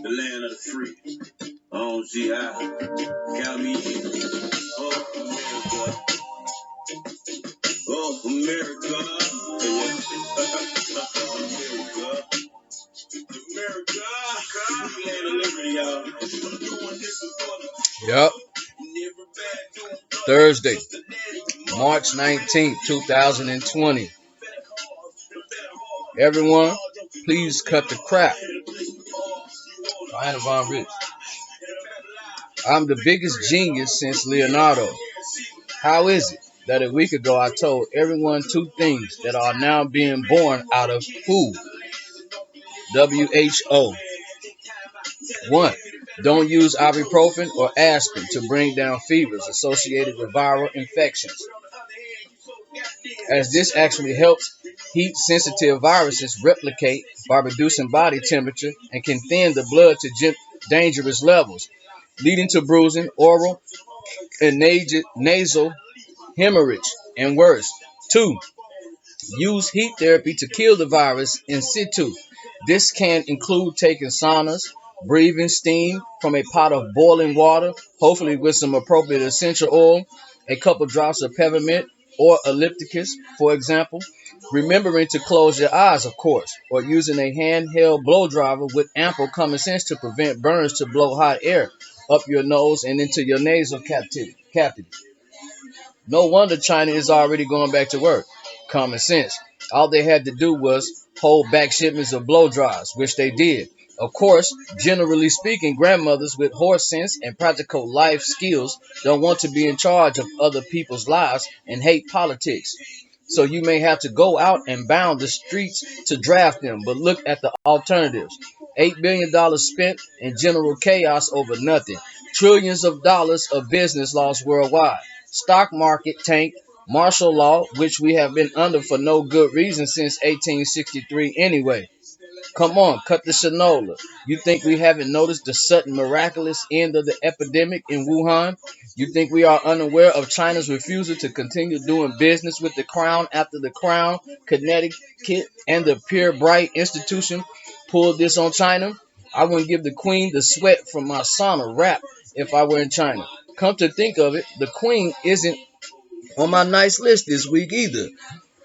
the land of the free. Oh, G.I. Count me in. Oh, America. Oh, America. America. America. Land of liberty, y'all. Yep. Thursday, March 19th, 2020. Everyone, please cut the crap. Diana Von Rich. I'm the biggest genius since Leonardo. How is it that a week ago I told everyone two things that are now being born out of WHO? WHO. 1. Don't use ibuprofen or aspirin to bring down fevers associated with viral infections, as this actually helps heat-sensitive viruses replicate by reducing body temperature and can thin the blood to dangerous levels, leading to bruising, oral and nasal hemorrhage, and worse. 2. Use heat therapy to kill the virus in situ. This can include taking saunas, breathing steam from a pot of boiling water, hopefully with some appropriate essential oil, a couple drops of peppermint or eucalyptus, for example. Remembering to close your eyes, of course, or using a handheld blow dryer with ample common sense to prevent burns to blow hot air up your nose and into your nasal cavity. No wonder China is already going back to work. Common sense. All they had to do was hold back shipments of blow dryers, which they did. Of course, generally speaking, grandmothers with horse sense and practical life skills don't want to be in charge of other people's lives and hate politics. So you may have to go out and bound the streets to draft them, but look at the alternatives. $8 billion spent in general chaos over nothing. Trillions of dollars of business lost worldwide. Stock market tank, martial law, which we have been under for no good reason since 1863 anyway. Come on, cut the shanola. You think we haven't noticed the sudden miraculous end of the epidemic in Wuhan? You think we are unaware of China's refusal to continue doing business with the crown after the Crown, Connecticut, and the Pure Bright Institution pulled this on China? I wouldn't give the Queen the sweat from my sauna wrap if I were in China. Come to think of it, the Queen isn't on my nice list this week either.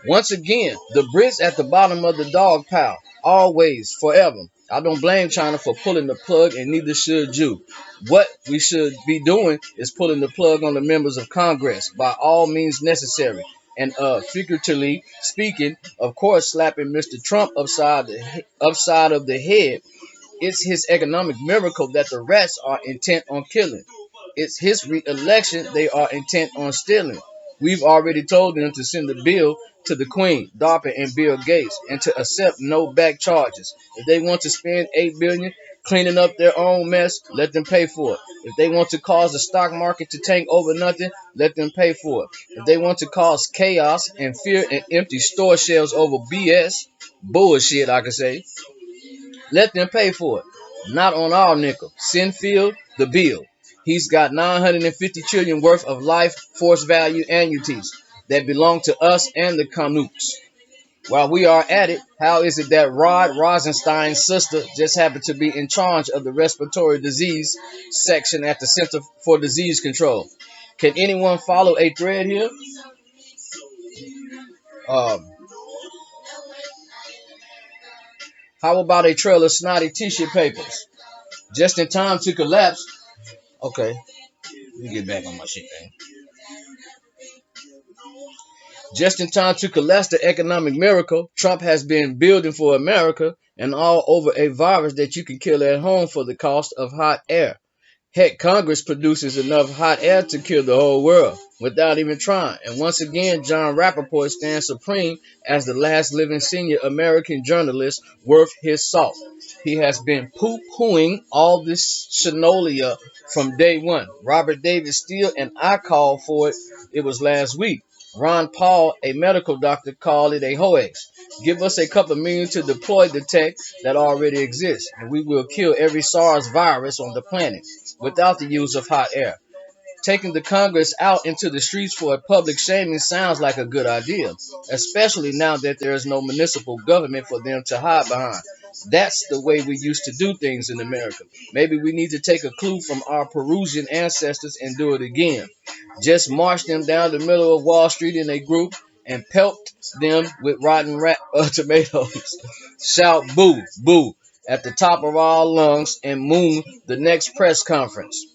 Once again, the Brits at the bottom of the dog pile. Always, forever. I don't blame China for pulling the plug, and neither should you. What we should be doing is pulling the plug on the members of Congress by all means necessary. And figuratively speaking, of course, slapping Mr. Trump upside of the head. It's his economic miracle that the rats are intent on killing. It's his re-election they are intent on stealing. We've already told them to send a bill to the Queen, DARPA, and Bill Gates, and to accept no back charges. If they want to spend $8 billion cleaning up their own mess, let them pay for it. If they want to cause the stock market to tank over nothing, let them pay for it. If they want to cause chaos and fear and empty store shelves over BS, bullshit, I could say, let them pay for it. Not on our nickel. Send Phil the bill. He's got 950 trillion worth of life force value annuities that belong to us and the Canucks. While we are at it, how is it that Rod Rosenstein's sister just happened to be in charge of the respiratory disease section at the Center for Disease Control? Can anyone follow a thread here? Um, how about a trail of snotty tissue papers? Just in time to collapse. Okay, let me get back on my shit, man. Just in time to collapse the economic miracle Trump has been building for America, and all over a virus that you can kill at home for the cost of hot air. Heck, Congress produces enough hot air to kill the whole world without even trying. And once again, John Rappaport stands supreme as the last living senior American journalist worth his salt. He has been poo-pooing all this shinolia from day one. Robert Davis Steele and I called for it. It was last week. Ron Paul, a medical doctor, called it a hoax. Give us a couple million to deploy the tech that already exists, and we will kill every SARS virus on the planet without the use of hot air. Taking the Congress out into the streets for a public shaming sounds like a good idea, especially now that there is no municipal government for them to hide behind. That's the way we used to do things in America. Maybe we need to take a clue from our Perusian ancestors and do it again. Just march them down the middle of Wall Street in a group and pelt them with rotten tomatoes. Shout boo, boo at the top of our lungs and moon the next press conference.